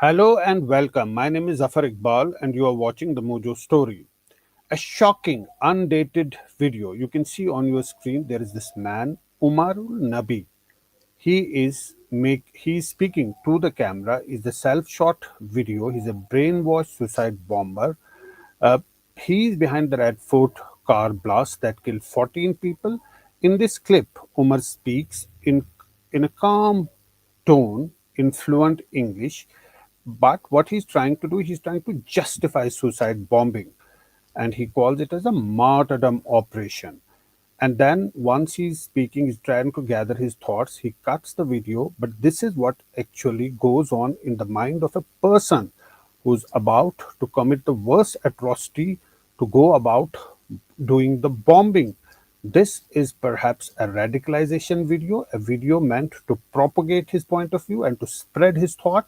Hello and welcome. My name is Zaffar Iqbal, and you are watching the Mojo Story. A shocking, undated video. You can see on your screen there is this man, Umar Nabi. He's speaking to the camera. Is the self-shot video. He's a brainwashed suicide bomber. Uh, he's behind the Red Fort car blast that killed 14 people. In this clip, Umar speaks in a calm tone in fluent English. But what he's trying to do, he's trying to justify suicide bombing, and he calls it as a martyrdom operation. And then once he's speaking, he's trying to gather his thoughts. He cuts the video, but this is what actually goes on in the mind of a person who's about to commit the worst atrocity, to go about doing the bombing. This is perhaps a radicalization video, a video meant to propagate his point of view and to spread his thought.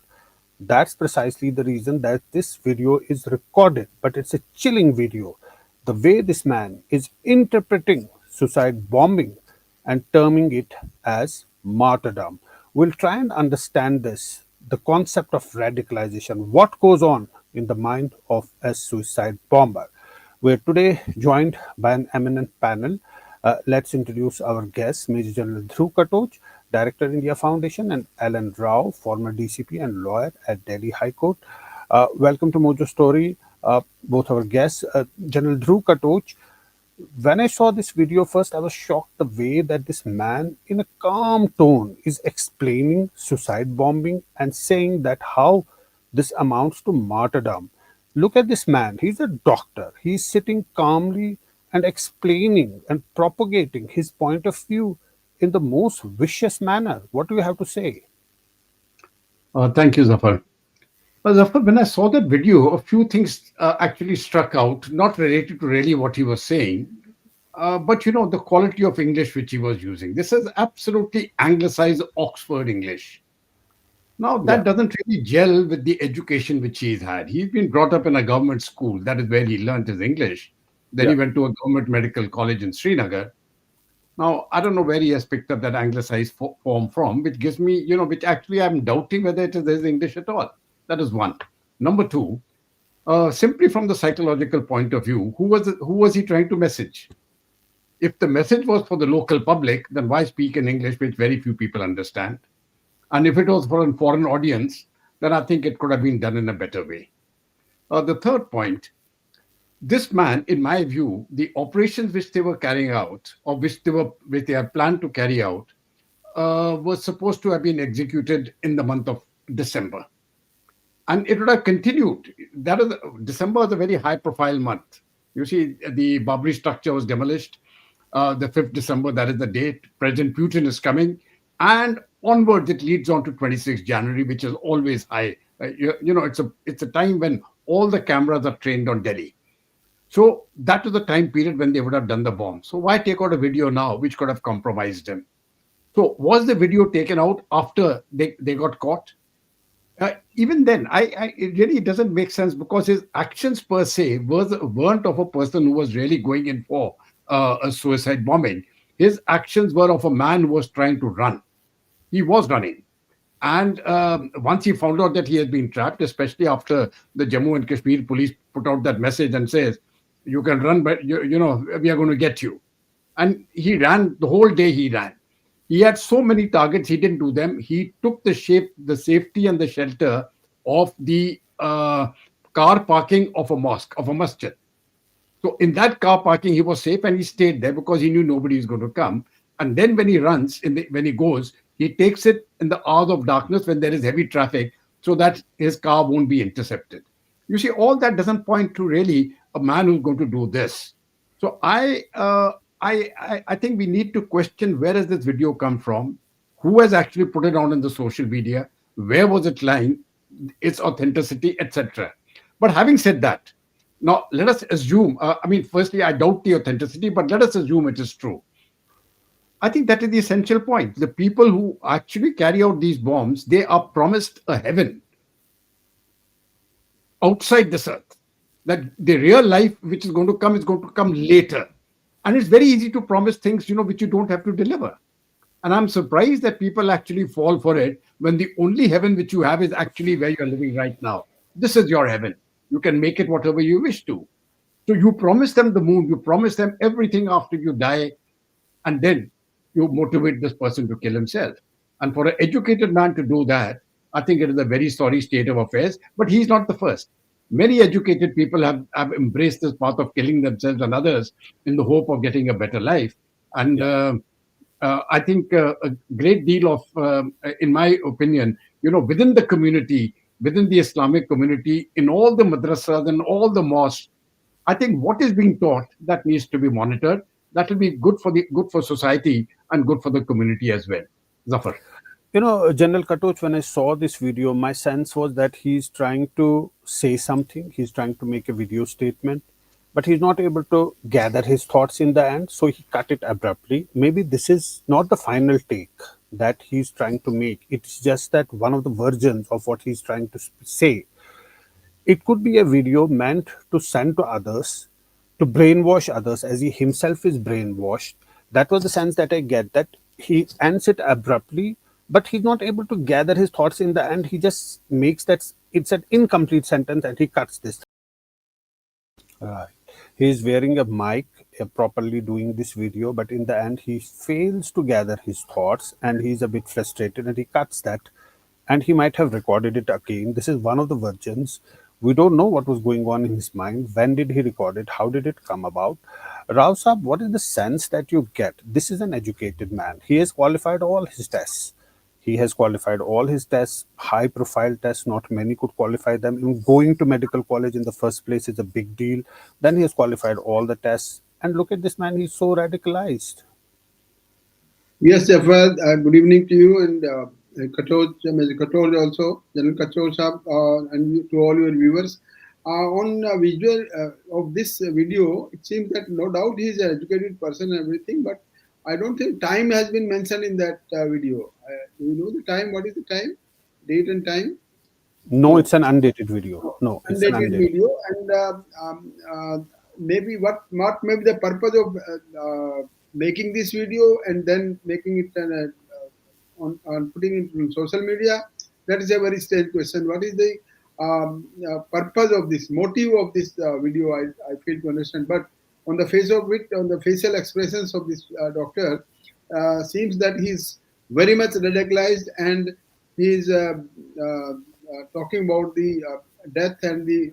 That's precisely the reason that this video is recorded, but it's a chilling video. The way this man is interpreting suicide bombing and terming it as martyrdom. We'll try and understand this, the concept of radicalization, what goes on in the mind of a suicide bomber. We're today joined by an eminent panel. Let's introduce our guests, Major General Dhruv Katoch, Director, India Foundation, and Alan Rao, former DCP and lawyer at Delhi High Court. Welcome to Mojo Story, both our guests. General Dhruv Katoch, when I saw this video first, I was shocked the way that this man, in a calm tone, is explaining suicide bombing and saying that how this amounts to martyrdom. Look at this man. He's a doctor. He's sitting calmly and explaining and propagating his point of view in the most vicious manner. What do you have to say? Thank you, Zafar. Zafar, when I saw that video, a few things actually struck out, not related to really what he was saying, but the quality of English which he was using. This is absolutely anglicized Oxford English. Now, that Yeah, doesn't really gel with the education which he's had. He's been brought up in a government school. That is where he learned his English. Then he yeah. went to a government medical college in Srinagar. Now, I don't know where he has picked up that anglicized form from, which gives me, which actually I'm doubting whether it is his English at all. That is one. Number two, simply from the psychological point of view, who was he trying to message? If the message was for the local public, then why speak in English, which very few people understand? And if it was for a foreign audience, then I think it could have been done in a better way. The third point, this man, in my view, the operations which they were carrying out, or which they had planned to carry out, was supposed to have been executed in the month of December, and it would have continued. That is, December is a very high-profile month. You see, the Babri structure was demolished. The 5th December, that is the date. President Putin is coming, and onwards it leads on to 26th January, which is always high. It's a time when all the cameras are trained on Delhi. So that was the time period when they would have done the bomb. So why take out a video now, which could have compromised him? So was the video taken out after they got caught? Even then, it really doesn't make sense, because his actions per se weren't of a person who was really going in for a suicide bombing. His actions were of a man who was trying to run. He was running. And once he found out that he had been trapped, especially after the Jammu and Kashmir police put out that message and says, you can run, but we are going to get you. And he ran the whole day. He ran. He had so many targets. He didn't do them. He took the safety and the shelter of the car parking of a mosque, of a masjid. So in that car parking, he was safe, and he stayed there because he knew nobody is going to come. And then when he runs, when he goes, he takes it in the hours of darkness when there is heavy traffic, so that his car won't be intercepted. You see, all that doesn't point to really a man who's going to do this. So I think we need to question, where has this video come from? Who has actually put it on in the social media? Where was it lying? Its authenticity, etc. But having said that, now let us assume, firstly, I doubt the authenticity, but let us assume it is true. I think that is the essential point. The people who actually carry out these bombs, they are promised a heaven outside this earth. That the real life which is going to come later. And it's very easy to promise things, which you don't have to deliver. And I'm surprised that people actually fall for it when the only heaven which you have is actually where you're living right now. This is your heaven. You can make it whatever you wish to. So you promise them the moon, you promise them everything after you die, and then you motivate this person to kill himself. And for an educated man to do that, I think it is a very sorry state of affairs. But he's not the first. Many educated people have embraced this path of killing themselves and others in the hope of getting a better life. And Yeah. I think a great deal of, in my opinion, within the community, within the Islamic community, in all the madrasas and all the mosques, I think what is being taught that needs to be monitored. That will be good for society and good for the community as well. Zafar. General Katoch, when I saw this video, my sense was that he's trying to say something, he's trying to make a video statement, but he's not able to gather his thoughts in the end, so he cut it abruptly. Maybe this is not the final take that he's trying to make, it's just that one of the versions of what he's trying to say. It could be a video meant to send to others, to brainwash others as he himself is brainwashed. That was the sense that I get, that he ends it abruptly, but he's not able to gather his thoughts in the end. He just makes that it's an incomplete sentence and he cuts this. Right. He is wearing a mic, properly doing this video, but in the end, he fails to gather his thoughts and he's a bit frustrated and he cuts that. And he might have recorded it again. This is one of the versions. We don't know what was going on in his mind. When did he record it? How did it come about? Rao Saab, what is the sense that you get? This is an educated man. He has qualified all his tests. He has qualified all his tests, high profile tests, not many could qualify them. Even going to medical college in the first place is a big deal. Then he has qualified all the tests. And look at this man, he's so radicalized. Yes, Zaffar, good evening to you and Katoch, Mr. Katoch also, General Katoch, and to all your viewers. On visual of this video, it seems that no doubt he is an educated person and everything, but I don't think time has been mentioned in that video. Do you know the time? What is the time? Date and time? No, No. it's an undated video. No, it's an Undated undated. video, and maybe what may be the purpose of making this video and then making it on putting it on social media? That is a very strange question. What is the purpose of this, motive of this video? I fail to understand. But on the face of it, on the facial expressions of this doctor, seems that he's very much radicalized and he's talking about the death and the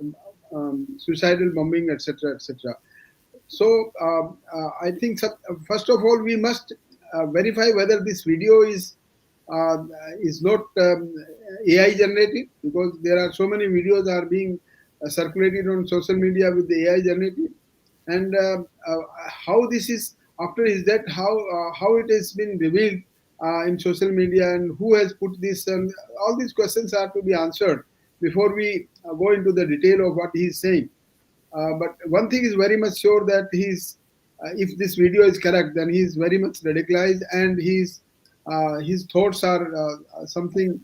suicidal bombing, etc., etc. So I think first of all we must verify whether this video uh, is not AI generated, because there are so many videos are being circulated on social media with the AI generated, and how this is after his death, how it has been revealed in social media, and who has put this, and all these questions are to be answered before we go into the detail of what he is saying. But one thing is very much sure that if this video is correct, then he is very much radicalized, and his thoughts are something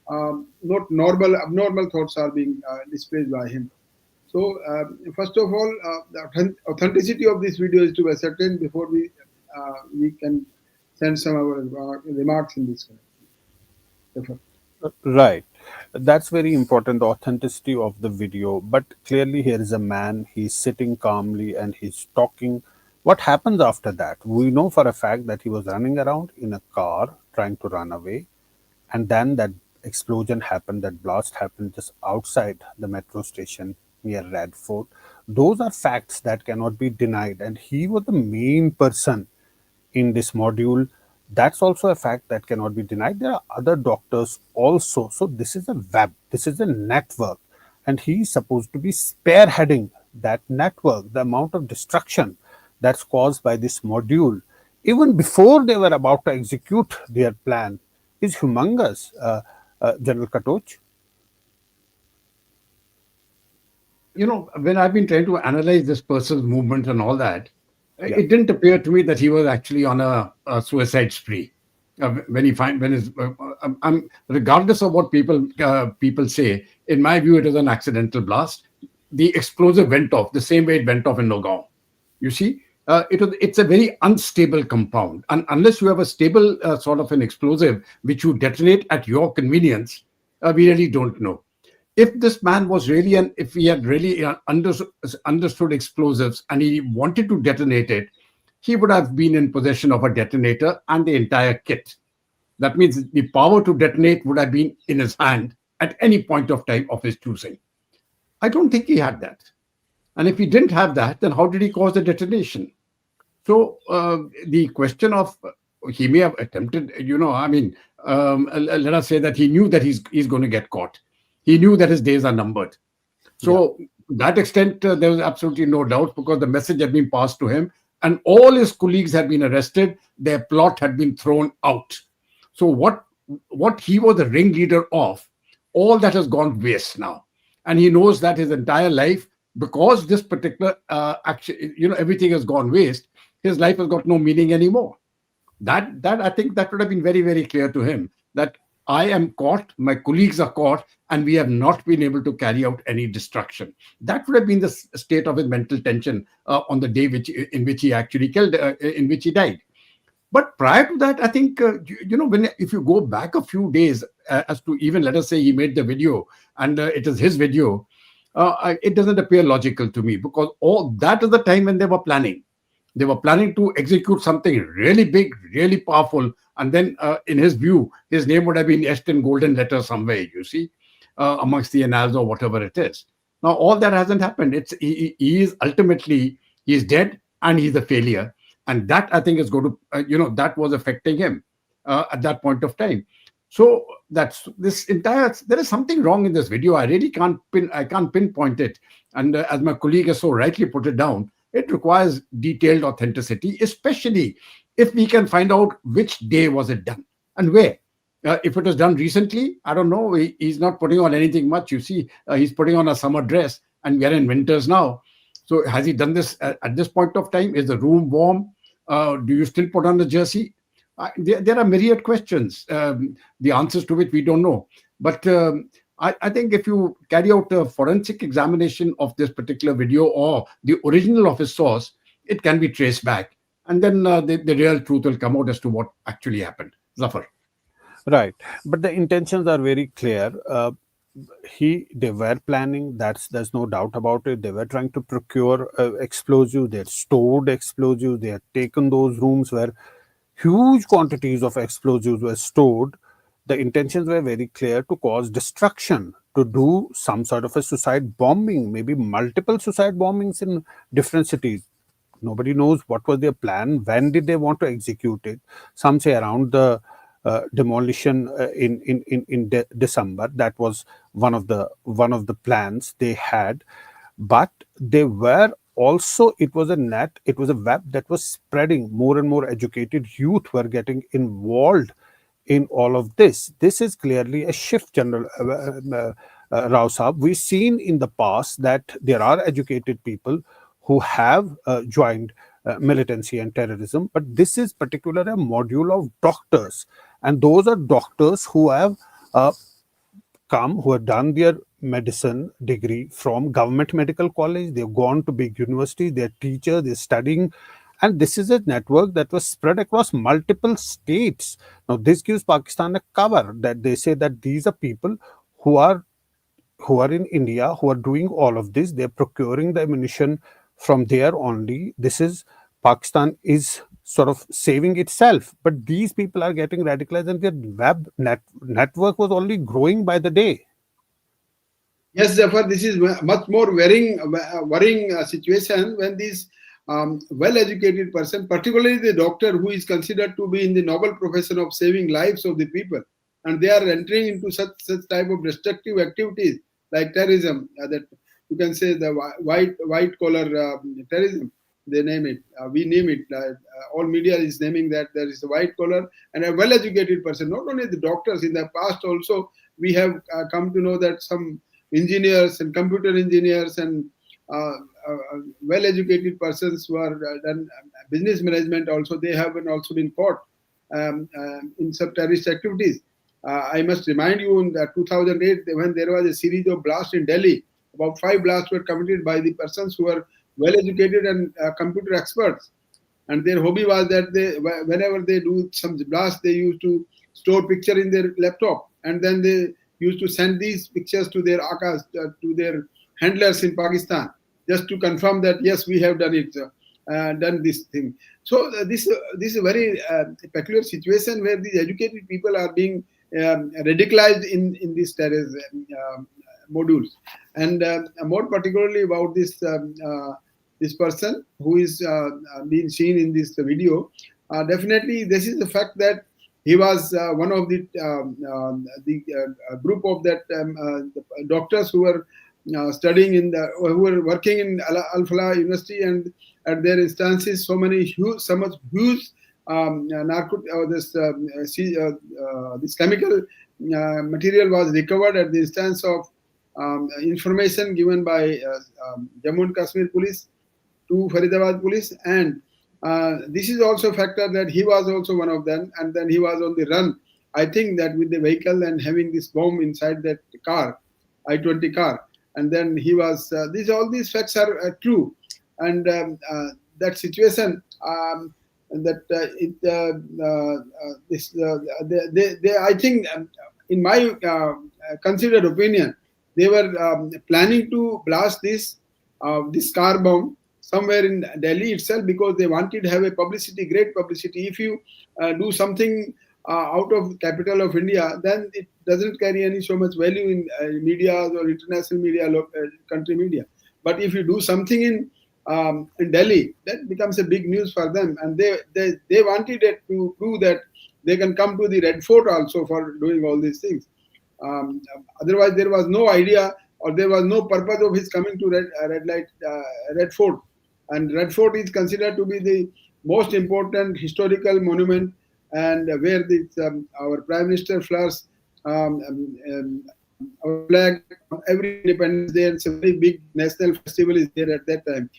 not normal, abnormal thoughts are being displayed by him. So, first of all, the authenticity of this video is to be ascertained before we can send some of our remarks in this connection. Right. That's very important, the authenticity of the video. But clearly, here is a man, he's sitting calmly and he's talking. What happens after that? We know for a fact that he was running around in a car trying to run away. And then that explosion happened, that blast happened just outside the metro station near Red Fort. Those are facts that cannot be denied. And he was the main person in this module. That's also a fact that cannot be denied. There are other doctors also. So this is a web, this is a network, and he's supposed to be spearheading that network. The amount of destruction that's caused by this module, even before they were about to execute their plan, is humongous. General Katoch. When I've been trying to analyze this person's movement and all that, Yeah. it didn't appear to me that he was actually on a suicide spree. When he find when his, regardless of what people say, in my view, it was an accidental blast. The explosive went off the same way it went off in Nogam. You see, it's a very unstable compound. And unless you have a stable sort of an explosive which you detonate at your convenience, we really don't know. If this man was really, and if he had really understood explosives and he wanted to detonate it, he would have been in possession of a detonator and the entire kit. That means the power to detonate would have been in his hand at any point of time of his choosing. I don't think he had that. And if he didn't have that, then how did he cause the detonation? So the question of he may have attempted, I mean, let us say that he knew that he's going to get caught. He knew that his days are numbered. Yeah. So to that extent, there was absolutely no doubt because the message had been passed to him, and all his colleagues had been arrested. Their plot had been thrown out. So what he was the ringleader of, all that has gone waste now, and he knows that his entire life, because this particular action, everything has gone waste. His life has got no meaning anymore. That I think that would have been very, very clear to him that I am caught, my colleagues are caught, and we have not been able to carry out any destruction. That would have been the state of his mental tension on the day in which he actually killed, in which he died. But prior to that, I think when if you go back a few days as to even let us say he made the video and it is his video, it doesn't appear logical to me because all that is the time when they were planning. They were planning to execute something really big, really powerful, and then, in his view, his name would have been etched in golden letters somewhere. You see, amongst the annals or whatever it is. Now, all that hasn't happened. He is ultimately he's dead and he's a failure, and that I think is going to that was affecting him at that point of time. So that's this entire. There is something wrong in this video. I really can't pinpoint it. And as my colleague has so rightly put it down, it requires detailed authenticity, especially if we can find out which day was it done and where. If it was done recently, I don't know. He's not putting on anything much. You see, he's putting on a summer dress, and we are in winters now. So has he done this at this point of time? Is the room warm? Do you still put on the jersey? There are myriad questions, the answers to which we don't know. But I think if you carry out a forensic examination of this particular video or the original of his source, it can be traced back. And then the real truth will come out as to what actually happened. Zaffar. Right, but the intentions are very clear. They were planning. There's no doubt about it. They were trying to procure explosives. They had stored explosives. They had taken those rooms where huge quantities of explosives were stored. The intentions were very clear to cause destruction, to do some sort of a suicide bombing, maybe multiple suicide bombings in different cities. Nobody knows what was their plan. When did they want to execute it? Some say around the demolition in December. That was one of the plans they had, but they were also, it was a net, it was a web that was spreading. More and more educated youth were getting involved in all of this. This is clearly a shift, General Rao Saab. We've seen in the past that there are educated people who have joined militancy and terrorism, but this is particularly a module of doctors, and those are doctors who have uh, who have done their medicine degree from government medical college. They've gone to big universities, they're teachers, they're studying, and this is a network that was spread across multiple states. Now this gives Pakistan a cover, that they say that these are people who are in India, who are doing all of this. They're procuring the ammunition from there only. This is, Pakistan is sort of saving itself. But these people are getting radicalized, and their network was only growing by the day. Yes, Zafar, this is much more worrying situation when these well-educated person, particularly the doctor who is considered to be in the noble profession of saving lives of the people, and they are entering into such type of destructive activities like terrorism, that you can say the white collar terrorism. They name it. We name it. All media is naming that there is a white collar and a well-educated person. Not only the doctors. In the past also, we have come to know that some engineers and computer engineers and well-educated persons who are done business management also, they have also been caught in some terrorist activities. I must remind you, in 2008, when there was a series of blasts in Delhi, about 5 blasts were committed by the persons who were well-educated and computer experts. And their hobby was that whenever they do some blast, they used to store picture in their laptop, and then they used to send these pictures to their akas, to their handlers in Pakistan, just to confirm that yes, we have done it, done this thing. So this is a very peculiar situation where these educated people are being radicalized in these terrorist modules, and more particularly about this person who is being seen in this video. Definitely, this is the fact that he was one of the group of that doctors who were studying who were working in Al Falah University, and at their instances, so much huge this chemical material was recovered at the instance of information given by Jammu and Kashmir police to Faridabad police, and this is also a factor that he was also one of them, and then he was on the run. I think that with the vehicle and having this bomb inside that car, I-20 car, and then he was. All these facts are true, and that situation. That it this they I think in my considered opinion, they were planning to blast this car bomb somewhere in Delhi itself, because they wanted to have a publicity, great publicity. If you do something out of capital of India, then it doesn't carry any so much value in media or international media, country media. But if you do something in Delhi, that becomes a big news for them, and they wanted it to prove that they can come to the Red Fort also for doing all these things. Otherwise, there was no idea or there was no purpose of his coming to Red Fort. And Red Fort is considered to be the most important historical monument, and where our Prime Minister flies our flag on every Independence Day, and it's a very big national festival is there at that time.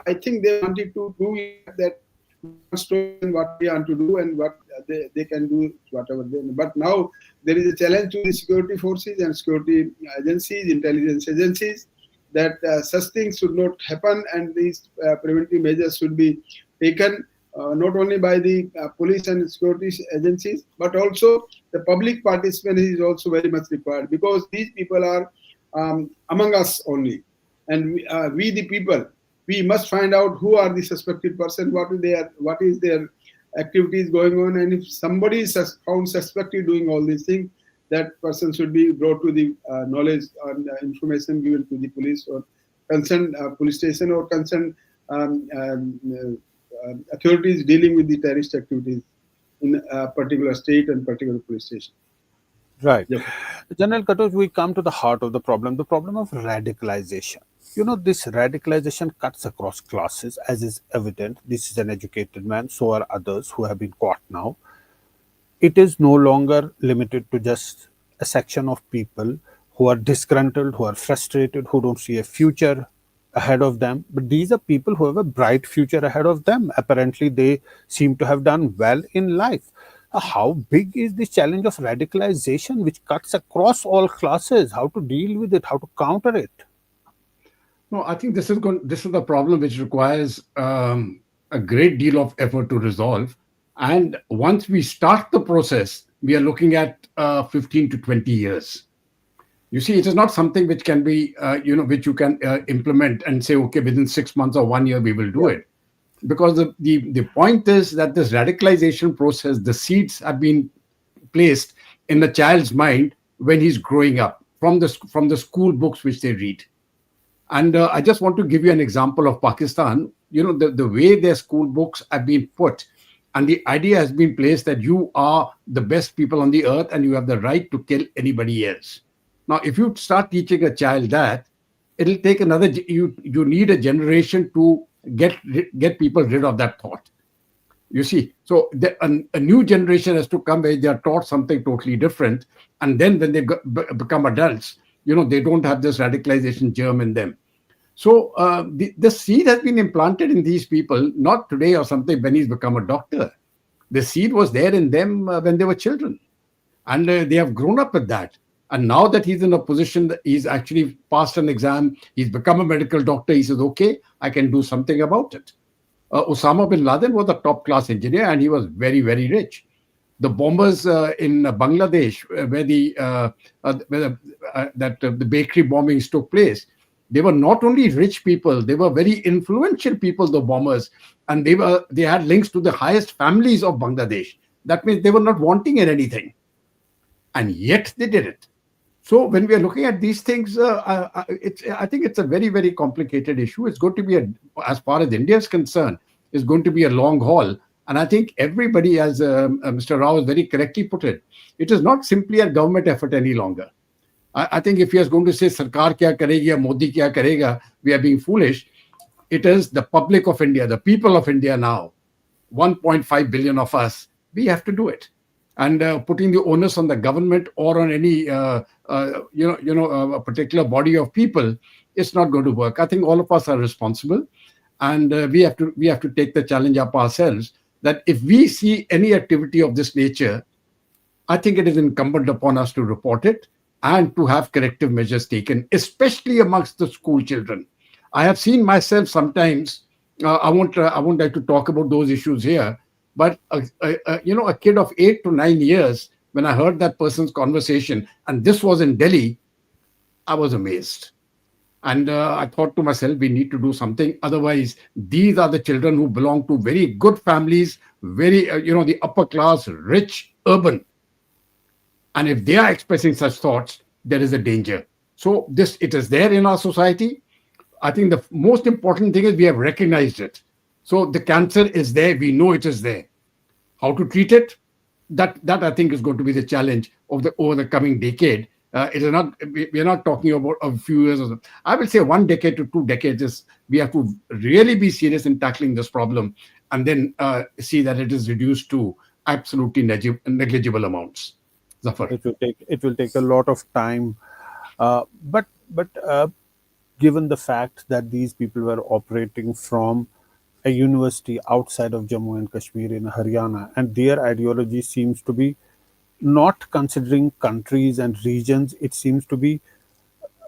I think they wanted to prove that what we want to do and what they can do, whatever they. But now there is a challenge to the security forces and security agencies, intelligence agencies, that such things should not happen, and these preventive measures should be taken not only by the police and security agencies, but also the public participation is also very much required, because these people are among us only, and we the people, we must find out who are the suspected person, what is their activities going on, and if somebody is found suspected doing all these things, that person should be brought to the knowledge and information given to the police or concerned police station or concerned authorities dealing with the terrorist activities in a particular state and particular police station. Right. Yep. General Katoch, we come to the heart of the problem of radicalization. This radicalization cuts across classes, as is evident. This is an educated man, so are others who have been caught now. It is no longer limited to just a section of people who are disgruntled, who are frustrated, who don't see a future ahead of them. But these are people who have a bright future ahead of them. Apparently, they seem to have done well in life. How big is this challenge of radicalization, which cuts across all classes? How to deal with it? How to counter it? No, I think this is the problem which requires a great deal of effort to resolve. And once we start the process, we are looking at 15 to 20 years. You see, it is not something which can be, which you can implement and say, okay, within 6 months or 1 year, we will do it. Because the point is that this radicalization process, the seeds have been placed in the child's mind when he's growing up from the school books which they read. And I just want to give you an example of Pakistan. The way their school books have been put, and the idea has been placed that you are the best people on the earth and you have the right to kill anybody else. Now, if you start teaching a child that, it'll take you need a generation to get people rid of that thought. You see, so a new generation has to come where they are taught something totally different, and then when they become adults, they don't have this radicalization germ in them. So the seed has been implanted in these people, not today or something when he's become a doctor. The seed was there in them when they were children, and they have grown up with that. And now that he's in a position that he's actually passed an exam, he's become a medical doctor, he says, okay, I can do something about it. Osama bin Laden was a top class engineer and he was very, very rich. The bombers in Bangladesh, where the bakery bombings took place, they were not only rich people; they were very influential people. The bombers, and they had links to the highest families of Bangladesh. That means they were not wanting in anything, and yet they did it. So when we are looking at these things, I think it's a very, very complicated issue. It's going to be as far as India is concerned, it's going to be a long haul. And I think everybody, as Mr. Rao has very correctly put it is not simply a government effort any longer. I think if he is going to say Sarkar kya karegi ya Modi kya karega, we are being foolish. It is the public of India, the people of India now, 1.5 billion of us, we have to do it. And putting the onus on the government or on any a particular body of people, it's not going to work. I think all of us are responsible, and we have to take the challenge up ourselves. That if we see any activity of this nature, I think it is incumbent upon us to report it and to have corrective measures taken, especially amongst the school children. I have seen myself sometimes. I won't like to talk about those issues here, but a kid of 8 to 9 years, when I heard that person's conversation, and this was in Delhi, I was amazed. And I thought to myself, we need to do something. Otherwise, these are the children who belong to very good families, very, the upper class, rich, urban. And if they are expressing such thoughts, there is a danger. So it is there in our society. I think the most important thing is we have recognized it. So the cancer is there. We know it is there. How to treat it? That I think is going to be the challenge over the coming decade. It is not. We are not talking about a few years. Or so. I will say 1 decade to 2 decades. We have to really be serious in tackling this problem, and then see that it is reduced to absolutely negligible amounts. Zaffar. It will take a lot of time, but given the fact that these people were operating from a university outside of Jammu and Kashmir in Haryana, and their ideology seems to be not considering countries and regions. It seems to be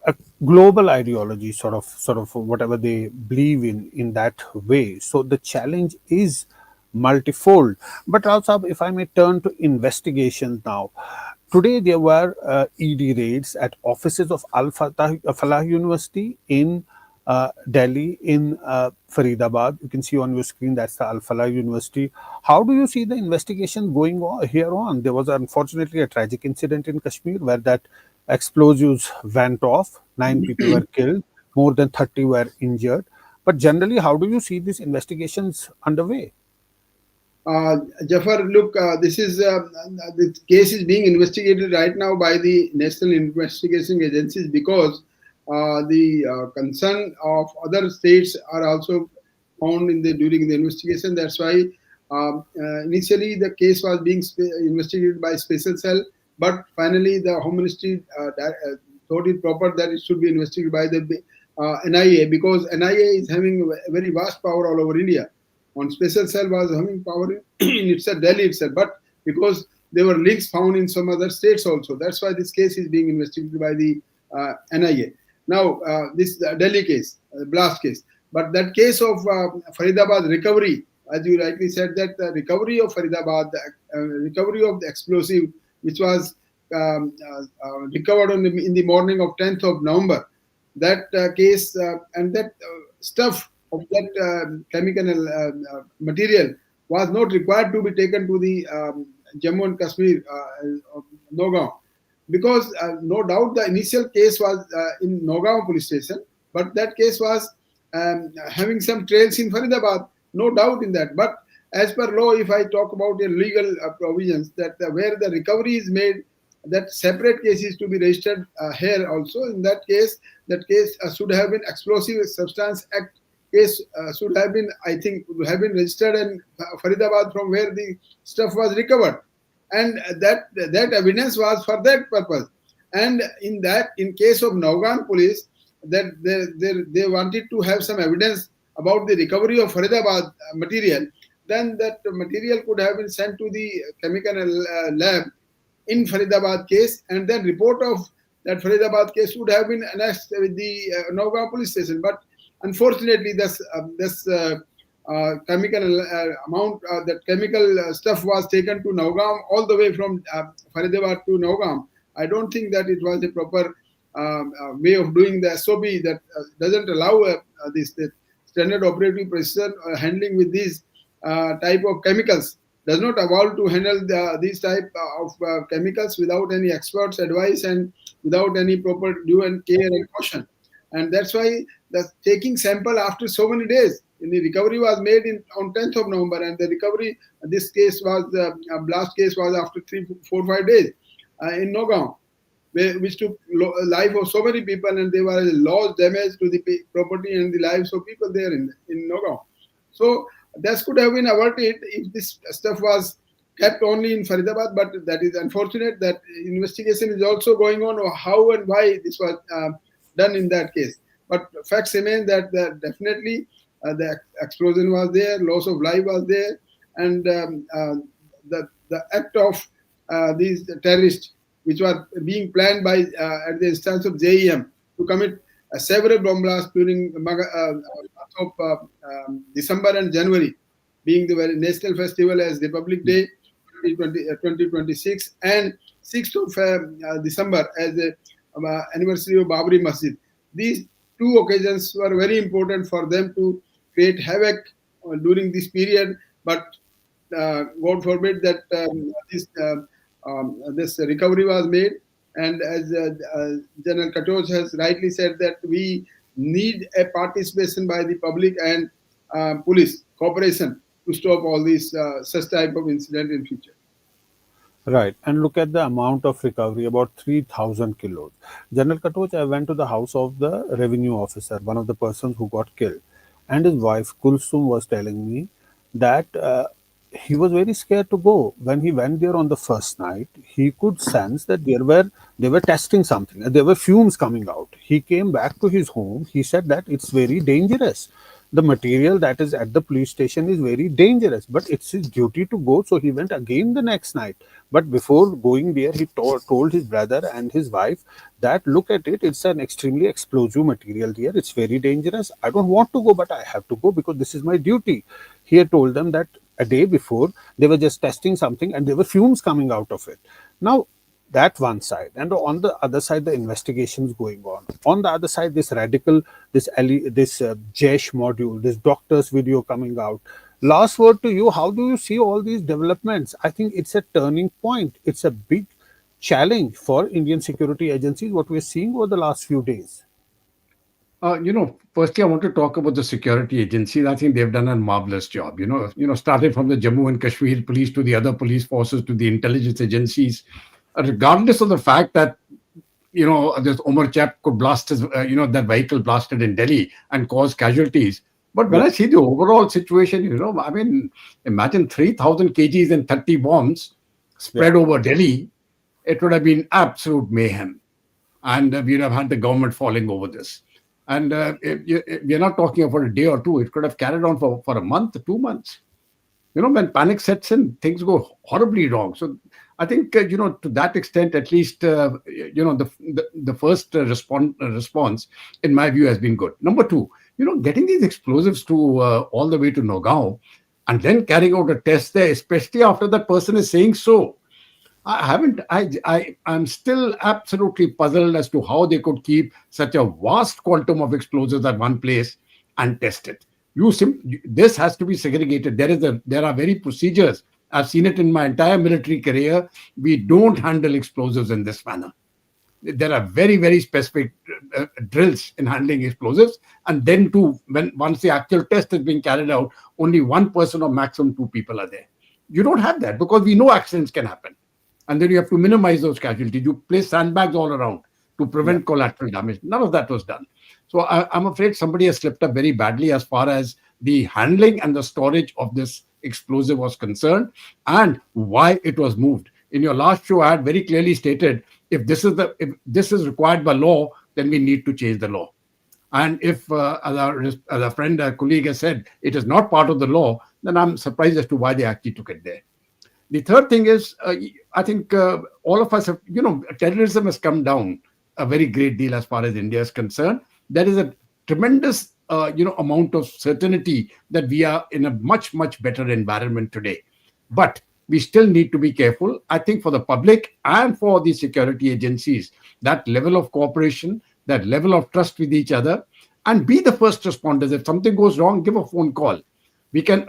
a global ideology, sort of whatever they believe in that way. So the challenge is multifold. But also, if I may turn to investigations now, today there were ED raids at offices of Falah University in Delhi, in Faridabad. You can see on your screen that's the Al Falah University. How do you see the investigation going on here on? There was unfortunately a tragic incident in Kashmir where that explosives went off. 9 people were killed, more than 30 were injured. But generally, how do you see these investigations underway? Jaffar, look, the case is being investigated right now by the national investigation agencies because the concern of other states are also found during the investigation. That's why initially the case was being investigated by special cell, but finally the Home Ministry thought it proper that it should be investigated by the NIA, because NIA is having a very vast power all over India. On special cell was having power in itself, Delhi itself, but because there were links found in some other states also, that's why this case is being investigated by the NIA. Now, this Delhi case, blast case, but that case of Faridabad recovery, as you rightly said, that the recovery of Faridabad, recovery of the explosive, which was recovered in the morning of 10th of November, that case and that stuff of that chemical material was not required to be taken to the Jammu and Kashmir, Nagaon, because no doubt the initial case was in Nagaon police station, but that case was having some trails in Faridabad, no doubt in that. But as per law, if I talk about the legal provisions, that where the recovery is made, that separate case is to be registered here also. In that case should have been Explosive Substance Act case should have been, I think, have been registered in Faridabad from where the stuff was recovered, and that evidence was for that purpose. And in case of Naugan police, that they wanted to have some evidence about the recovery of Faridabad material, then that material could have been sent to the chemical lab in Faridabad case, and then report of that Faridabad case would have been annexed with the Naugaon police station. But unfortunately, this chemical amount, that chemical stuff was taken to Naugam, all the way from Faridabad to Naugam. I don't think that it was a proper way of doing the SOP that doesn't allow this the standard operating procedure handling with these type of chemicals. Does not allow to handle these type of chemicals without any experts advice and without any proper due and care and caution. And that's why the taking sample after so many days. The recovery was made on 10th of November, and the recovery, this case was the blast case was after 3, 4, 5 days in Nogam, which took life of so many people, and there was loss damage to the property and the lives of people there in Nogam. So that could have been averted if this stuff was kept only in Faridabad, but that is unfortunate that investigation is also going on or how and why this was done in that case. But facts remain that definitely the explosion was there, loss of life was there, and the act of these terrorists, which were being planned by at the instance of JEM to commit several bomb blasts during the month of December and January, being the very national festival as Republic Day 2026 and 6th of December as the anniversary of Babri Masjid. These two occasions were very important for them to create havoc during this period, but God forbid that this recovery was made. And as General Katoch has rightly said, that we need a participation by the public and police cooperation to stop all these such type of incident in future. Right, and look at the amount of recovery, about 3,000 kilos. General Katoch, I went to the house of the revenue officer, one of the persons who got killed, and his wife Kulsum was telling me that he was very scared to go. When he went there on the first night, he could sense that they were testing something. There were fumes coming out. He came back to his home. He said that it's very dangerous. The material that is at the police station is very dangerous, but it's his duty to go. So he went again the next night. But before going there, he told his brother and his wife that look at it, it's an extremely explosive material here. It's very dangerous. I don't want to go, but I have to go because this is my duty. He had told them that a day before they were just testing something and there were fumes coming out of it. Now, that one side, and on the other side the investigations going on the other side this radical, this Jesh module, this doctor's video coming out. Last word to you, how do you see all these developments? I think it's a turning point, it's a big challenge for Indian security agencies, what we're seeing over the last few days. Firstly, I want to talk about the security agencies. I think they've done a marvelous job. Started from the Jammu and Kashmir police to the other police forces to the intelligence agencies, regardless of the fact that this Umar chap could blast his, that vehicle blasted in Delhi and cause casualties. But when I see the overall situation, I mean, imagine 3,000 kgs and 30 bombs spread over Delhi. It would have been absolute mayhem, and we'd have had the government falling over this. And we're not talking about a day or two. It could have carried on for a month, 2 months. When panic sets in, things go horribly wrong. So I think, to that extent, at least, the first response, in my view, has been good. Number two, getting these explosives to all the way to Nogao and then carrying out a test there, especially after that person is saying so. I'm still absolutely puzzled as to how they could keep such a vast quantum of explosives at one place and test it. This has to be segregated. There are very procedures. I've seen it in my entire military career. We don't handle explosives in this manner. There are very, very specific drills in handling explosives. And then once the actual test is being carried out, only one person or maximum two people are there. You don't have that because we know accidents can happen. And then you have to minimize those casualties. You place sandbags all around to prevent collateral damage. None of that was done. So I'm afraid somebody has slipped up very badly as far as the handling and the storage of this explosive was concerned and why it was moved. In your last show, I had very clearly stated, if this is required by law, then we need to change the law. And if, as a friend, a colleague has said, it is not part of the law, then I'm surprised as to why they actually took it there. The third thing is, I think all of us have, terrorism has come down a very great deal as far as India is concerned. There is a tremendous amount of certainty that we are in a much, much better environment today. But we still need to be careful. I think for the public and for the security agencies, that level of cooperation, that level of trust with each other, and be the first responders. If something goes wrong, give a phone call. We can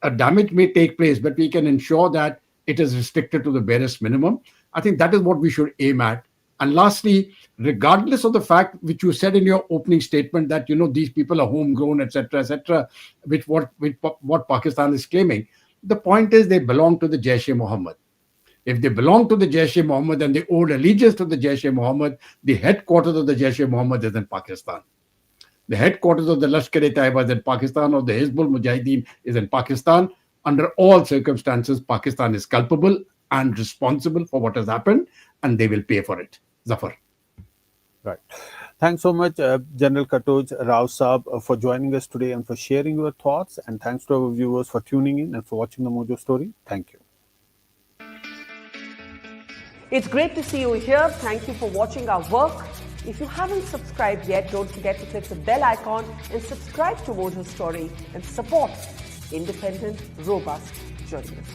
a damage may take place, but we can ensure that it is restricted to the barest minimum. I think that is what we should aim at. And lastly, regardless of the fact which you said in your opening statement that these people are homegrown, etc., what Pakistan is claiming, the point is they belong to the Jaish-e-Mohammed. If they belong to the Jaish-e-Mohammed and they owed allegiance to the Jaish-e-Mohammed, the headquarters of the Jaish-e-Mohammed is in Pakistan. The headquarters of the Lashkar-e-Taiba is in Pakistan, or the Hizbul Mujahideen is in Pakistan. Under all circumstances, Pakistan is culpable and responsible for what has happened, and they will pay for it. Zaffar. Right. Thanks so much, General Katoch, Rao Saab, for joining us today and for sharing your thoughts. And thanks to our viewers for tuning in and for watching the Mojo Story. Thank you. It's great to see you here. Thank you for watching our work. If you haven't subscribed yet, don't forget to click the bell icon and subscribe to Mojo Story and support independent, robust journalism.